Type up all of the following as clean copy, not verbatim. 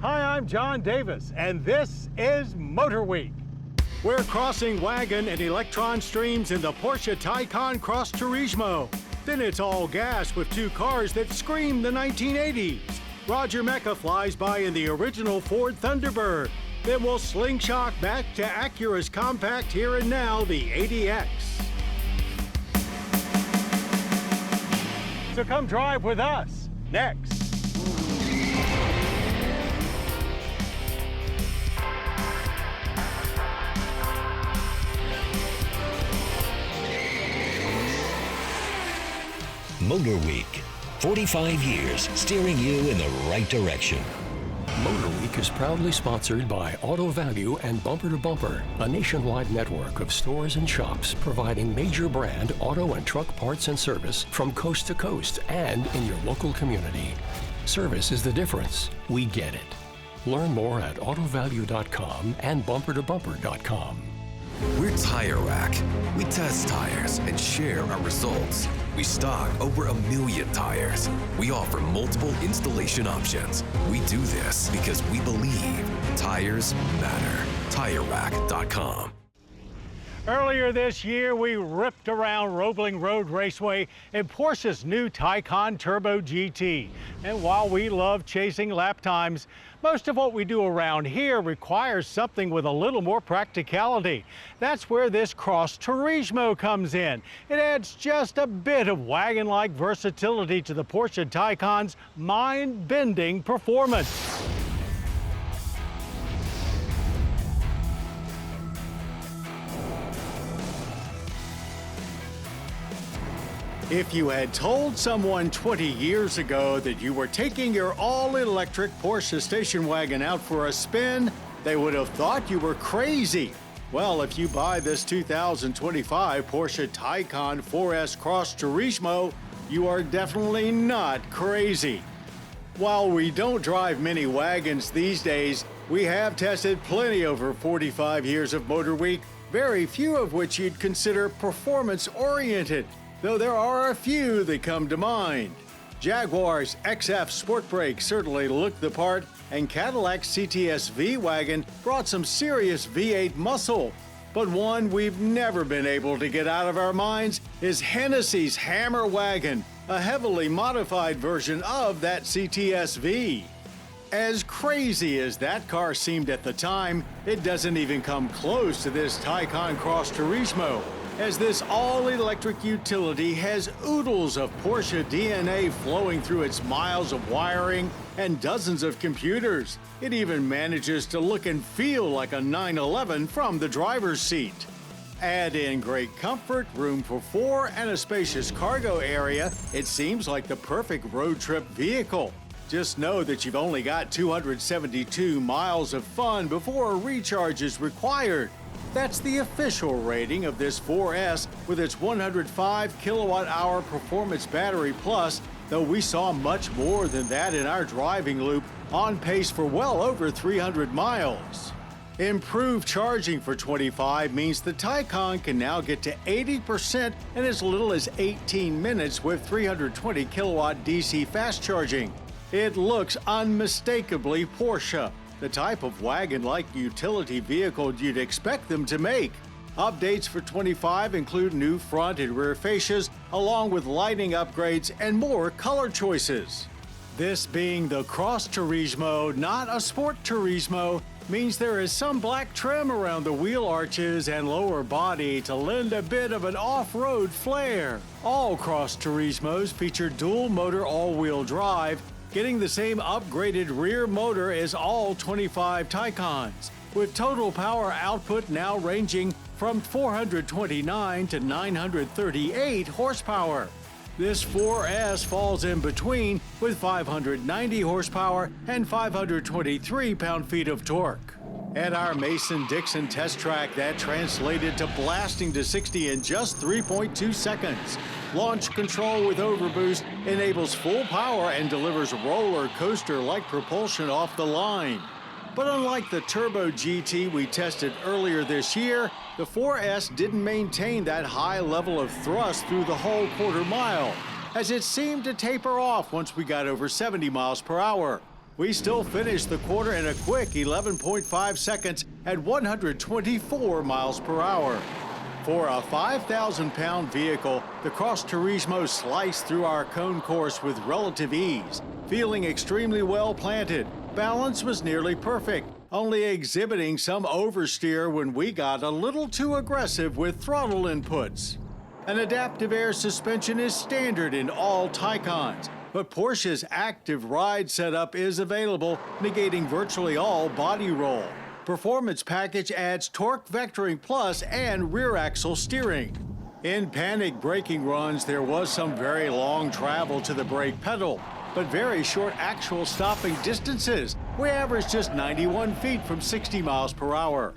Hi, I'm John Davis, and this is MotorWeek. We're crossing wagon and electron streams in the Porsche Taycan Cross Turismo. Then it's all gas with two cars that scream the 1980s. Roger Mecca flies by in the original Ford Thunderbird. Then we'll slingshot back to Acura's compact here and now, the ADX. So come drive with us next. MotorWeek, 45 years steering you in the right direction. MotorWeek is proudly sponsored by Auto Value and Bumper to Bumper, a nationwide network of stores and shops providing major brand auto and truck parts and service from coast to coast and in your local community. Service is the difference. We get it. Learn more at autovalue.com and bumpertobumper.com. We're Tire Rack. We test tires and share our results. We stock over 1 million tires. We offer multiple installation options. We do this because we believe tires matter. TireRack.com. Earlier this year, we ripped around Roebling Road Raceway in Porsche's new Taycan Turbo GT. And while we love chasing lap times, most of what we do around here requires something with a little more practicality. That's where this Cross Turismo comes in. It adds just a bit of wagon-like versatility to the Porsche Taycan's mind-bending performance. If you had told someone 20 years ago that you were taking your all-electric Porsche station wagon out for a spin, they would have thought you were crazy. Well, if you buy this 2025 Porsche Taycan 4S Cross Turismo, you are definitely not crazy. While we don't drive many wagons these days, we have tested plenty over 45 years of MotorWeek, very few of which you'd consider performance-oriented, though there are a few that come to mind. Jaguar's XF Sport Brake certainly looked the part, and Cadillac's CTS V-Wagon brought some serious V8 muscle. But one we've never been able to get out of our minds is Hennessy's Hammer Wagon, a heavily modified version of that CTS V. As crazy as that car seemed at the time, it doesn't even come close to this Taycan Cross Turismo, as this all-electric utility has oodles of Porsche DNA flowing through its miles of wiring and dozens of computers. It even manages to look and feel like a 911 from the driver's seat. Add in great comfort, room for four, and a spacious cargo area, it seems like the perfect road trip vehicle. Just know that you've only got 272 miles of fun before a recharge is required. That's the official rating of this 4S with its 105 kilowatt-hour performance battery plus, though we saw much more than that in our driving loop, on pace for well over 300 miles. Improved charging for 25 means the Taycan can now get to 80% in as little as 18 minutes with 320 kilowatt DC fast charging. It looks unmistakably Porsche, the type of wagon-like utility vehicle you'd expect them to make. Updates for 25 include new front and rear fascias, along with lighting upgrades and more color choices. This being the Cross Turismo, not a Sport Turismo, means there is some black trim around the wheel arches and lower body to lend a bit of an off-road flair. All Cross Turismos feature dual-motor all-wheel drive, getting the same upgraded rear motor as all 25 Taycans, with total power output now ranging from 429 to 938 horsepower. This 4S falls in between with 590 horsepower and 523 pound-feet of torque. At our Mason-Dixon test track, that translated to blasting to 60 in just 3.2 seconds. Launch control with overboost enables full power and delivers roller coaster-like propulsion off the line. But unlike the Turbo GT we tested earlier this year, the 4S didn't maintain that high level of thrust through the whole quarter mile, as it seemed to taper off once we got over 70 miles per hour. We still finished the quarter in a quick 11.5 seconds at 124 miles per hour. For a 5,000-pound vehicle, the Cross Turismo sliced through our cone course with relative ease, feeling extremely well planted. Balance was nearly perfect, only exhibiting some oversteer when we got a little too aggressive with throttle inputs. An adaptive air suspension is standard in all Taycans, but Porsche's active ride setup is available, negating virtually all body roll. Performance package adds torque vectoring plus and rear axle steering. In panic braking runs, there was some very long travel to the brake pedal, but very short actual stopping distances. We averaged just 91 feet from 60 miles per hour.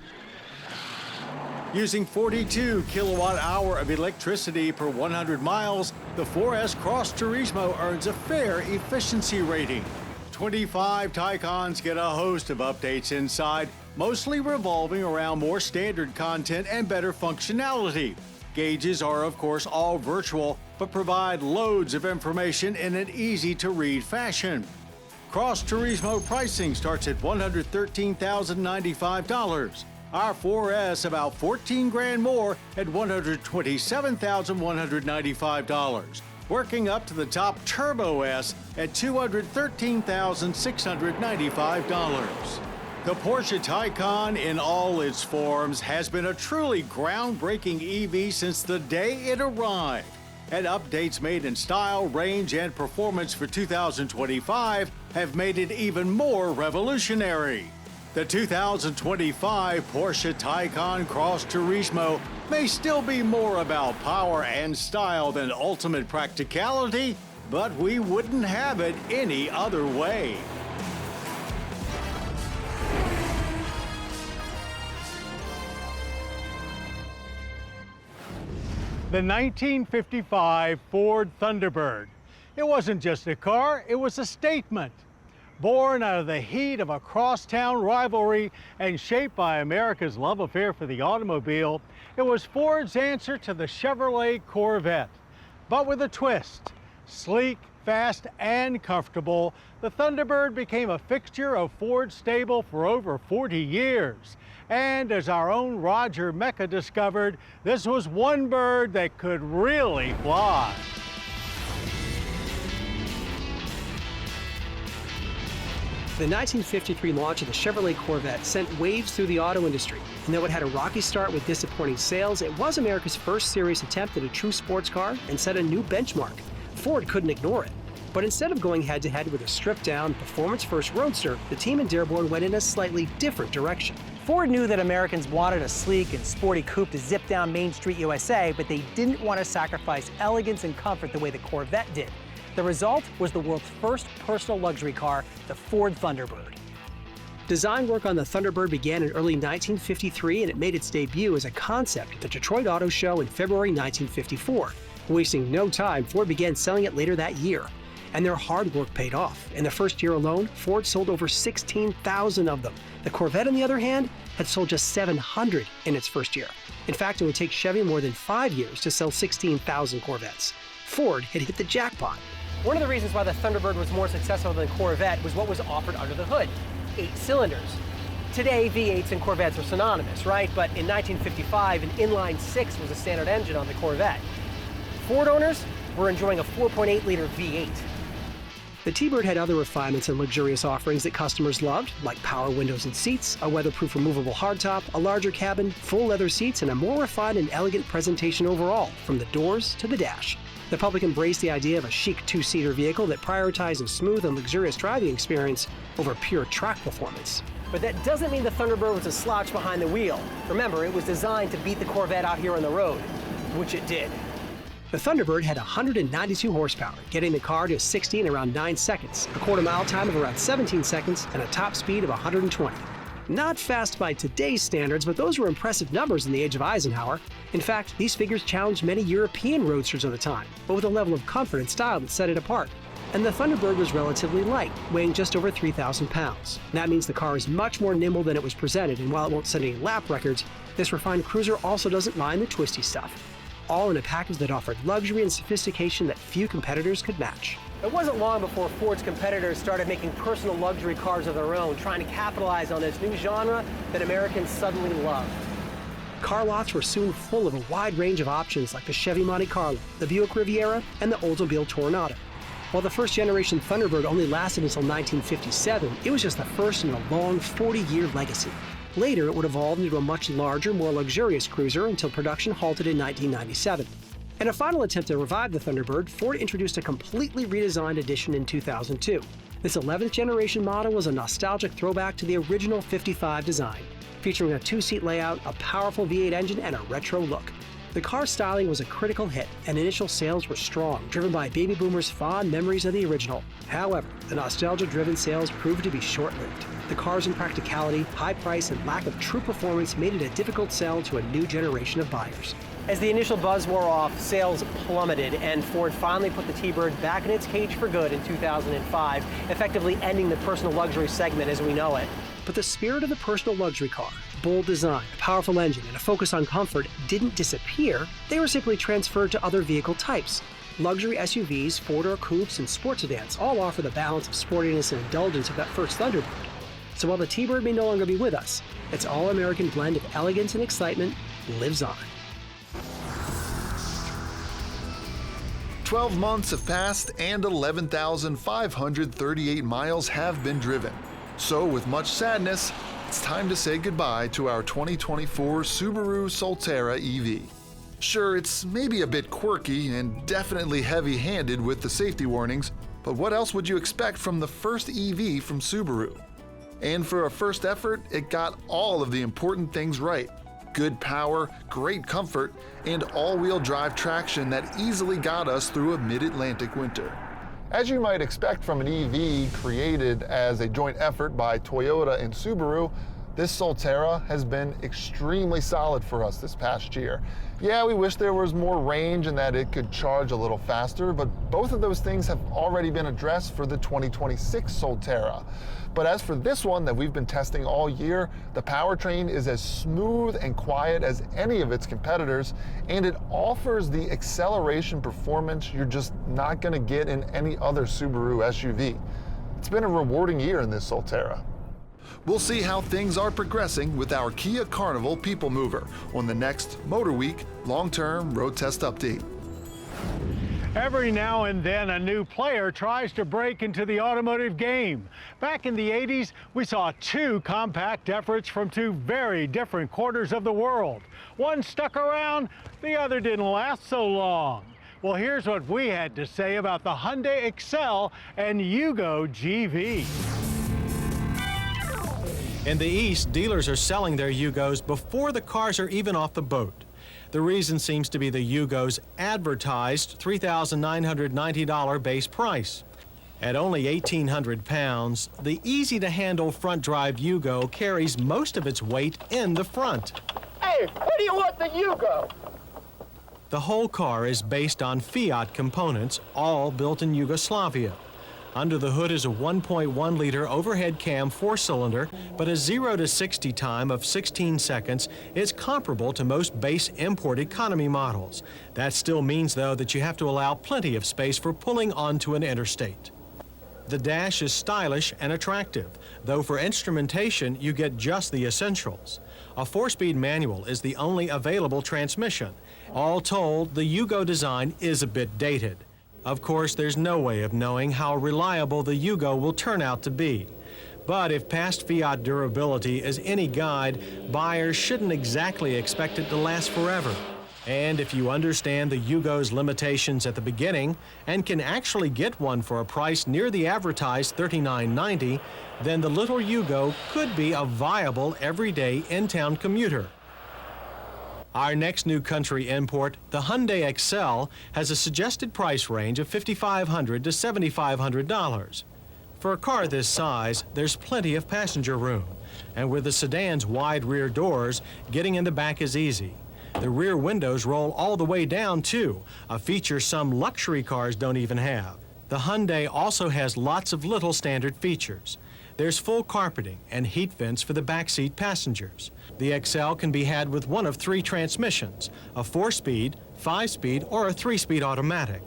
Using 42 kilowatt-hour of electricity per 100 miles, the 4S Cross Turismo earns a fair efficiency rating. 25 Taycans get a host of updates inside, mostly revolving around more standard content and better functionality. Gauges are, of course, all virtual, but provide loads of information in an easy-to-read fashion. Cross Turismo pricing starts at $113,095. Our 4S about 14 grand more at $127,195. Working up to the top Turbo S at $213,695. The Porsche Taycan in all its forms has been a truly groundbreaking EV since the day it arrived. And updates made in style, range, and performance for 2025 have made it even more revolutionary. The 2025 Porsche Taycan Cross Turismo may still be more about power and style than ultimate practicality, but we wouldn't have it any other way. The 1955 Ford Thunderbird. It wasn't just a car, it was a statement. Born out of the heat of a crosstown rivalry and shaped by America's love affair for the automobile, it was Ford's answer to the Chevrolet Corvette. But with a twist. Sleek, fast, and comfortable, the Thunderbird became a fixture of Ford's stable for over 40 years. And as our own Roger Mecca discovered, this was one bird that could really fly. The 1953 launch of the Chevrolet Corvette sent waves through the auto industry. And though it had a rocky start with disappointing sales, it was America's first serious attempt at a true sports car and set a new benchmark. Ford couldn't ignore it. But instead of going head-to-head with a stripped-down, performance-first roadster, the team in Dearborn went in a slightly different direction. Ford knew that Americans wanted a sleek and sporty coupe to zip down Main Street USA, but they didn't want to sacrifice elegance and comfort the way the Corvette did. The result was the world's first personal luxury car, the Ford Thunderbird. Design work on the Thunderbird began in early 1953, and it made its debut as a concept at the Detroit Auto Show in February 1954. Wasting no time, Ford began selling it later that year. And their hard work paid off. In the first year alone, Ford sold over 16,000 of them. The Corvette, on the other hand, had sold just 700 in its first year. In fact, it would take Chevy more than 5 years to sell 16,000 Corvettes. Ford had hit the jackpot. One of the reasons why the Thunderbird was more successful than Corvette was what was offered under the hood, 8 cylinders. Today, V8s and Corvettes are synonymous, right? But in 1955, an inline 6 was a standard engine on the Corvette. Ford owners were enjoying a 4.8-liter V8. The T-Bird had other refinements and luxurious offerings that customers loved, like power windows and seats, a weatherproof removable hardtop, a larger cabin, full leather seats, and a more refined and elegant presentation overall, from the doors to the dash. The public embraced the idea of a chic two-seater vehicle that prioritized a smooth and luxurious driving experience over pure track performance. But that doesn't mean the Thunderbird was a slouch behind the wheel. Remember, it was designed to beat the Corvette out here on the road, which it did. The Thunderbird had 192 horsepower, getting the car to 60 in around 9 seconds, a quarter-mile time of around 17 seconds, and a top speed of 120. Not fast by today's standards, but those were impressive numbers in the age of Eisenhower. In fact, these figures challenged many European roadsters of the time, but with a level of comfort and style that set it apart. And the Thunderbird was relatively light, weighing just over 3,000 pounds. That means the car is much more nimble than it was presented, and while it won't set any lap records, this refined cruiser also doesn't mind the twisty stuff. All in a package that offered luxury and sophistication that few competitors could match. It wasn't long before Ford's competitors started making personal luxury cars of their own, trying to capitalize on this new genre that Americans suddenly loved. Car lots were soon full of a wide range of options like the Chevy Monte Carlo, the Buick Riviera, and the Oldsmobile Toronado. While the first-generation Thunderbird only lasted until 1957, it was just the first in a long 40-year legacy. Later, it would evolve into a much larger, more luxurious cruiser until production halted in 1997. In a final attempt to revive the Thunderbird, Ford introduced a completely redesigned edition in 2002. This 11th generation model was a nostalgic throwback to the original 55 design, featuring a two-seat layout, a powerful V8 engine, and a retro look. The car's styling was a critical hit, and initial sales were strong, driven by baby boomers' fond memories of the original. However, the nostalgia-driven sales proved to be short-lived. The car's impracticality, high price, and lack of true performance made it a difficult sell to a new generation of buyers. As the initial buzz wore off, sales plummeted, and Ford finally put the T-Bird back in its cage for good in 2005, effectively ending the personal luxury segment as we know it. But the spirit of the personal luxury car, bold design, a powerful engine, and a focus on comfort didn't disappear. They were simply transferred to other vehicle types. Luxury SUVs, four-door coupes, and sports sedans all offer the balance of sportiness and indulgence of that first Thunderbird. So while the T-Bird may no longer be with us, its all-American blend of elegance and excitement lives on. 12 months have passed and 11,538 miles have been driven. So with much sadness, it's time to say goodbye to our 2024 Subaru Solterra EV. Sure, it's maybe a bit quirky and definitely heavy-handed with the safety warnings, but what else would you expect from the first EV from Subaru? And for a first effort, it got all of the important things right. Good power, great comfort, and all-wheel drive traction that easily got us through a mid-Atlantic winter. As you might expect from an EV created as a joint effort by Toyota and Subaru, this Solterra has been extremely solid for us this past year. Yeah, we wish there was more range and that it could charge a little faster, but both of those things have already been addressed for the 2026 Solterra. But as for this one that we've been testing all year, the powertrain is as smooth and quiet as any of its competitors, and it offers the acceleration performance you're just not going to get in any other Subaru SUV. It's been a rewarding year in this Solterra. We'll see how things are progressing with our Kia Carnival People Mover on the next MotorWeek long-term road test update. Every now and then, a new player tries to break into the automotive game. Back in the 80s, we saw two compact efforts from two very different quarters of the world. One stuck around, the other didn't last so long. Well, here's what we had to say about the Hyundai Excel and Yugo GV. In the East, dealers are selling their Yugos before the cars are even off the boat. The reason seems to be the Yugo's advertised $3,990 base price. At only 1,800 pounds, the easy-to-handle front-drive Yugo carries most of its weight in the front. Hey, what do you want the Yugo? The whole car is based on Fiat components, all built in Yugoslavia. Under the hood is a 1.1-liter overhead cam four-cylinder, but a 0 to 60 time of 16 seconds is comparable to most base import economy models. That still means, though, that you have to allow plenty of space for pulling onto an interstate. The dash is stylish and attractive, though for instrumentation you get just the essentials. A 4-speed manual is the only available transmission. All told, the Yugo design is a bit dated. Of course, there's no way of knowing how reliable the Yugo will turn out to be. But if past Fiat durability is any guide, buyers shouldn't exactly expect it to last forever. And if you understand the Yugo's limitations at the beginning and can actually get one for a price near the advertised $39.90, then the little Yugo could be a viable everyday in-town commuter. Our next new country import, the Hyundai Excel, has a suggested price range of $5,500 to $7,500. For a car this size, there's plenty of passenger room. And with the sedan's wide rear doors, getting in the back is easy. The rear windows roll all the way down, too, a feature some luxury cars don't even have. The Hyundai also has lots of little standard features. There's full carpeting and heat vents for the backseat passengers. The Excel can be had with one of 3 transmissions, a 4-speed, 5-speed, or a 3-speed automatic.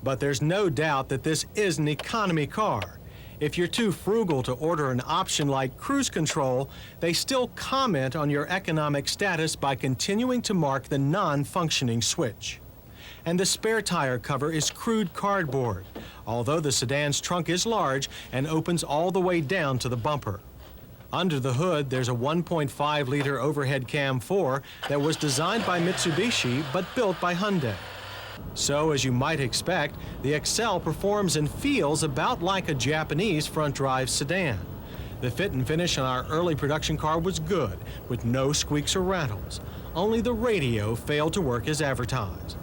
But there's no doubt that this is an economy car. If you're too frugal to order an option like cruise control, they still comment on your economic status by continuing to mark the non-functioning switch. And the spare tire cover is crude cardboard, although the sedan's trunk is large and opens all the way down to the bumper. Under the hood, there's a 1.5-liter overhead cam 4 that was designed by Mitsubishi but built by Hyundai. So, as you might expect, the Excel performs and feels about like a Japanese front-drive sedan. The fit and finish on our early production car was good, with no squeaks or rattles. Only the radio failed to work as advertised.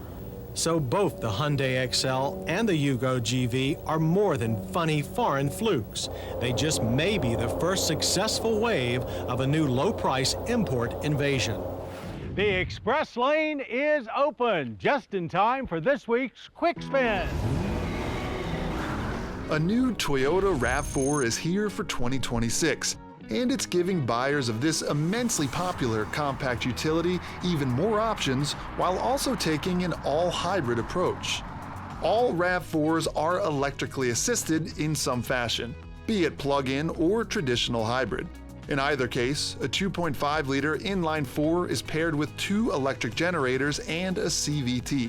So both the Hyundai Excel and the Yugo GV are more than funny foreign flukes. They just may be the first successful wave of a new low-price import invasion. The express lane is open, just in time for this week's Quick Spin. A new Toyota RAV4 is here for 2026, and it's giving buyers of this immensely popular compact utility even more options while also taking an all-hybrid approach. All RAV4s are electrically assisted in some fashion, be it plug-in or traditional hybrid. In either case, a 2.5-liter inline-4 is paired with 2 electric generators and a CVT.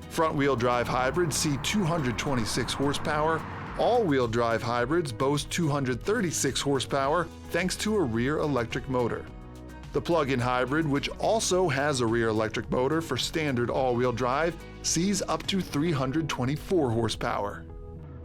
Front-wheel drive hybrids see 226 horsepower. All-wheel drive hybrids boast 236 horsepower thanks to a rear electric motor. The plug-in hybrid, which also has a rear electric motor for standard all-wheel drive, sees up to 324 horsepower.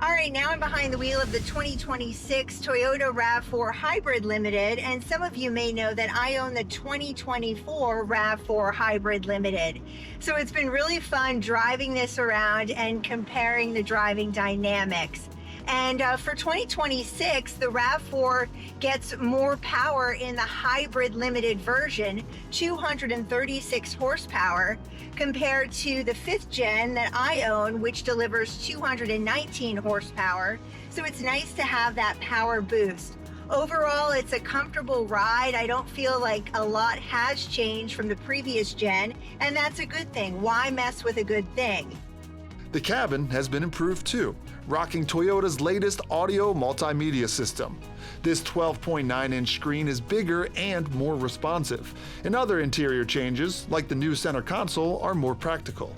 All right, now I'm behind the wheel of the 2026 Toyota RAV4 Hybrid Limited, and some of you may know that I own the 2024 RAV4 Hybrid Limited. So it's been really fun driving this around and comparing the driving dynamics. And for 2026, the RAV4 gets more power in the hybrid limited version, 236 horsepower, compared to the 5th gen that I own, which delivers 219 horsepower. So it's nice to have that power boost. Overall, it's a comfortable ride. I don't feel like a lot has changed from the previous gen, and that's a good thing. Why mess with a good thing? The cabin has been improved too, rocking Toyota's latest audio multimedia system. This 12.9-inch screen is bigger and more responsive, and other interior changes, like the new center console, are more practical.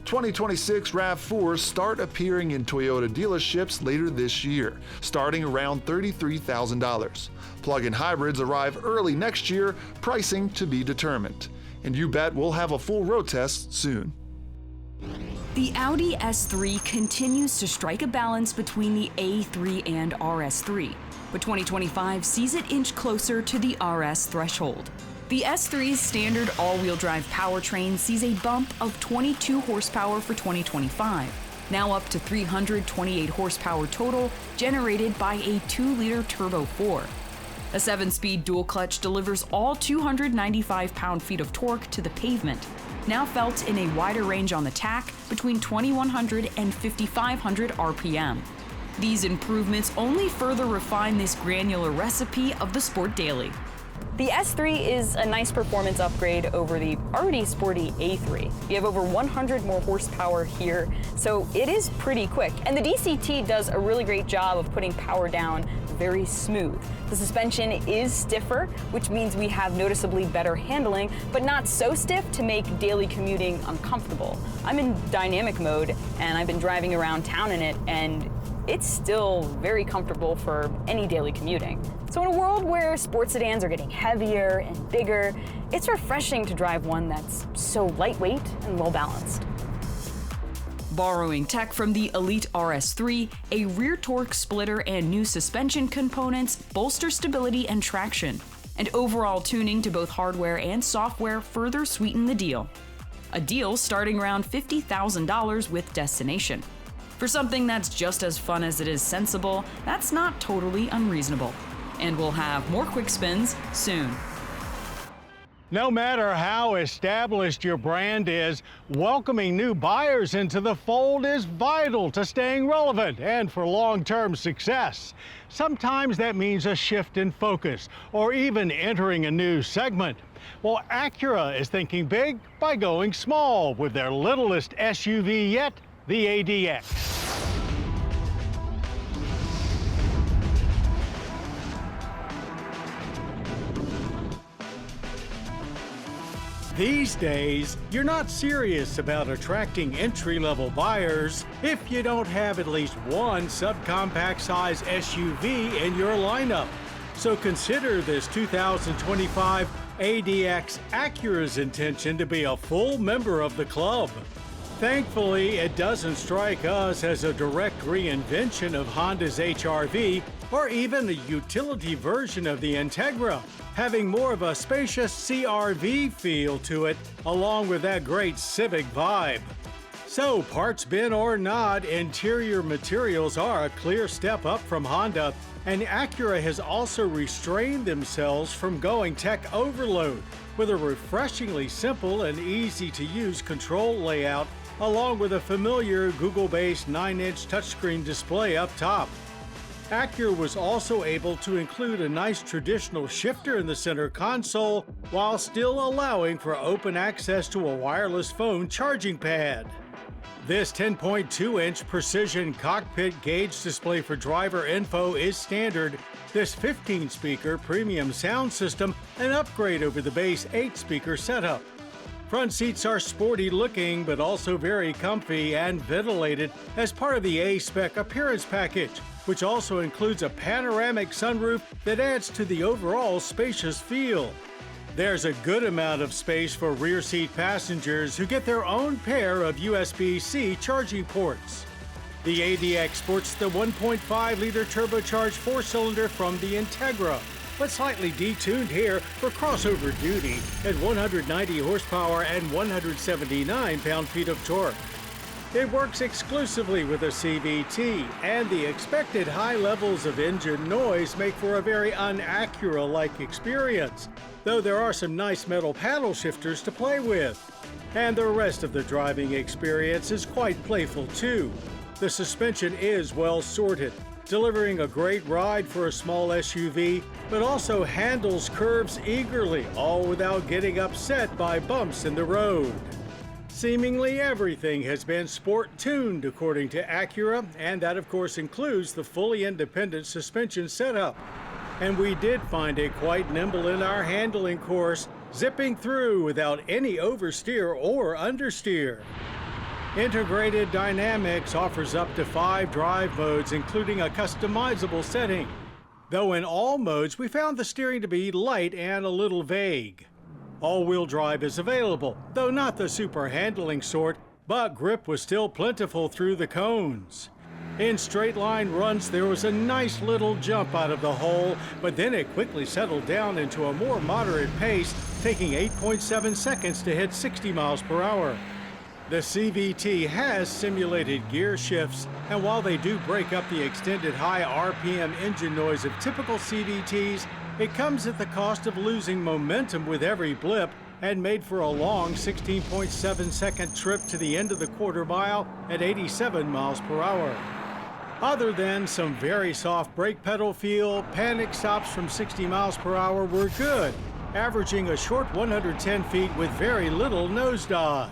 2026 RAV4s start appearing in Toyota dealerships later this year, starting around $33,000. Plug-in hybrids arrive early next year, pricing to be determined. And you bet we'll have a full road test soon. The Audi S3 continues to strike a balance between the A3 and RS3, but 2025 sees it inch closer to the RS threshold. The S3's standard all-wheel drive powertrain sees a bump of 22 horsepower for 2025, now up to 328 horsepower total, generated by a 2-liter turbo 4. A 7-speed dual clutch delivers all 295 pound-feet of torque to the pavement, now felt in a wider range on the tack between 2100 and 5500 RPM. These improvements only further refine this granular recipe of the Sport Daily. The S3 is a nice performance upgrade over the already sporty A3. You have over 100 more horsepower here, so it is pretty quick. And the DCT does a really great job of putting power down very smooth. The suspension is stiffer, which means we have noticeably better handling, but not so stiff to make daily commuting uncomfortable. I'm in dynamic mode, and I've been driving around town in it, and it's still very comfortable for any daily commuting. So in a world where sports sedans are getting heavier and bigger, it's refreshing to drive one that's so lightweight and well-balanced. Borrowing tech from the Elite RS3, a rear torque splitter and new suspension components bolster stability and traction, and overall tuning to both hardware and software further sweeten the deal. A deal starting around $50,000 with destination. For something that's just as fun as it is sensible, that's not totally unreasonable. And we'll have more quick spins soon. No matter how established your brand is, welcoming new buyers into the fold is vital to staying relevant and for long-term success. Sometimes that means a shift in focus or even entering a new segment. Well, Acura is thinking big by going small with their littlest SUV yet, the ADX. These days, you're not serious about attracting entry-level buyers if you don't have at least one subcompact size SUV in your lineup. So consider this 2025 ADX Acura's intention to be a full member of the club. Thankfully, it doesn't strike us as a direct reinvention of Honda's HR-V or even a utility version of the Integra, having more of a spacious CR-V feel to it, along with that great Civic vibe. So, parts bin or not, interior materials are a clear step up from Honda, and Acura has also restrained themselves from going tech overload with a refreshingly simple and easy-to-use control layout, along with a familiar Google-based 9-inch touchscreen display up top. Acura was also able to include a nice traditional shifter in the center console while still allowing for open access to a wireless phone charging pad. This 10.2-inch precision cockpit gauge display for driver info is standard. This 15-speaker premium sound system, an upgrade over the base 8-speaker setup. Front seats are sporty looking, but also very comfy and ventilated as part of the A-Spec appearance package, which also includes a panoramic sunroof that adds to the overall spacious feel. There's a good amount of space for rear seat passengers who get their own pair of USB-C charging ports. The ADX sports the 1.5-liter turbocharged four-cylinder from the Integra, but slightly detuned here for crossover duty at 190 horsepower and 179 pound-feet of torque. It works exclusively with a CVT, and the expected high levels of engine noise make for a very un-Acura-like experience, though there are some nice metal paddle shifters to play with. And the rest of the driving experience is quite playful too. The suspension is well sorted, delivering a great ride for a small SUV, but also handles curves eagerly, all without getting upset by bumps in the road. Seemingly everything has been sport-tuned according to Acura, and that of course includes the fully independent suspension setup. And we did find it quite nimble in our handling course, zipping through without any oversteer or understeer. Integrated Dynamics offers up to 5 drive modes, including a customizable setting. Though in all modes, we found the steering to be light and a little vague. All-wheel drive is available, though not the super handling sort, but grip was still plentiful through the cones. In straight-line runs, there was a nice little jump out of the hole, but then it quickly settled down into a more moderate pace, taking 8.7 seconds to hit 60 miles per hour. The CVT has simulated gear shifts, and while they do break up the extended high RPM engine noise of typical CVTs, it comes at the cost of losing momentum with every blip and made for a long 16.7-second trip to the end of the quarter mile at 87 miles per hour. Other than some very soft brake pedal feel, panic stops from 60 miles per hour were good, averaging a short 110 feet with very little nosedive.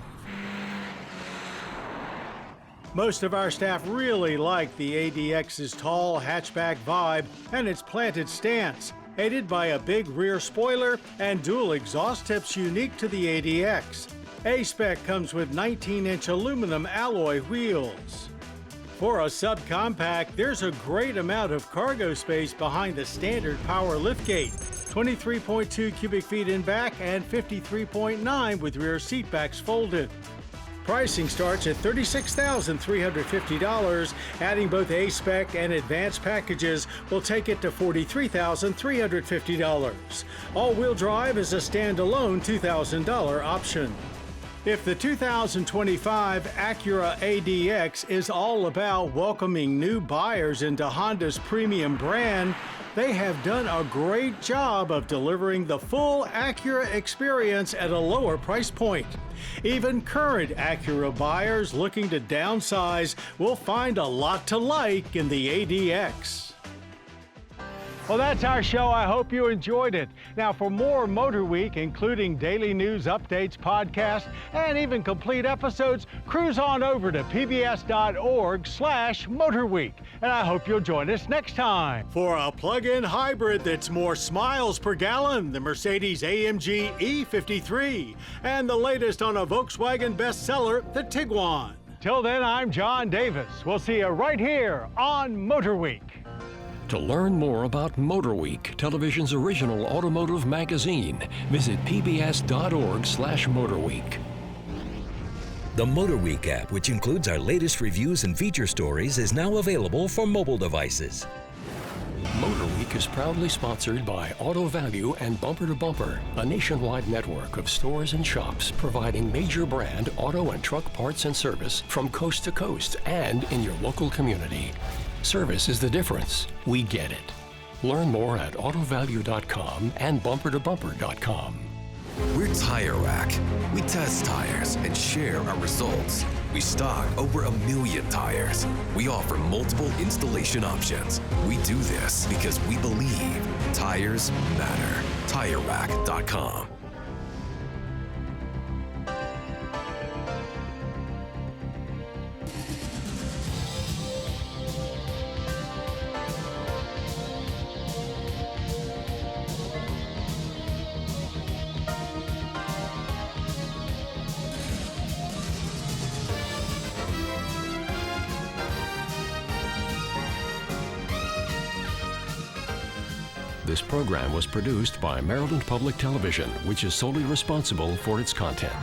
Most of our staff really liked the ADX's tall hatchback vibe and its planted stance, aided by a big rear spoiler and dual exhaust tips unique to the ADX. A-Spec comes with 19-inch aluminum alloy wheels. For a subcompact, there's a great amount of cargo space behind the standard power liftgate, 23.2 cubic feet in back and 53.9 with rear seat backs folded. Pricing starts at $36,350. Adding both A-Spec and Advanced packages will take it to $43,350. All-wheel drive is a standalone $2,000 option. If the 2025 Acura ADX is all about welcoming new buyers into Honda's premium brand, they have done a great job of delivering the full Acura experience at a lower price point. Even current Acura buyers looking to downsize will find a lot to like in the ADX. Well, that's our show. I hope you enjoyed it. Now, for more MotorWeek, including daily news updates, podcasts, and even complete episodes, cruise on over to pbs.org/MotorWeek. And I hope you'll join us next time for a plug-in hybrid that's more smiles per gallon, the Mercedes-AMG E53, and the latest on a Volkswagen bestseller, the Tiguan. Till then, I'm John Davis. We'll see you right here on MotorWeek. To learn more about MotorWeek, television's original automotive magazine, visit pbs.org/MotorWeek. The MotorWeek app, which includes our latest reviews and feature stories, is now available for mobile devices. MotorWeek is proudly sponsored by Auto Value and Bumper to Bumper, a nationwide network of stores and shops providing major brand auto and truck parts and service from coast to coast and in your local community. Service is the difference. We get it. Learn more at autovalue.com and bumpertobumper.com. We're Tire Rack. We test tires and share our results. We stock over 1 million tires. We offer multiple installation options. We do this because we believe tires matter. TireRack.com. This program was produced by Maryland Public Television, which is solely responsible for its content.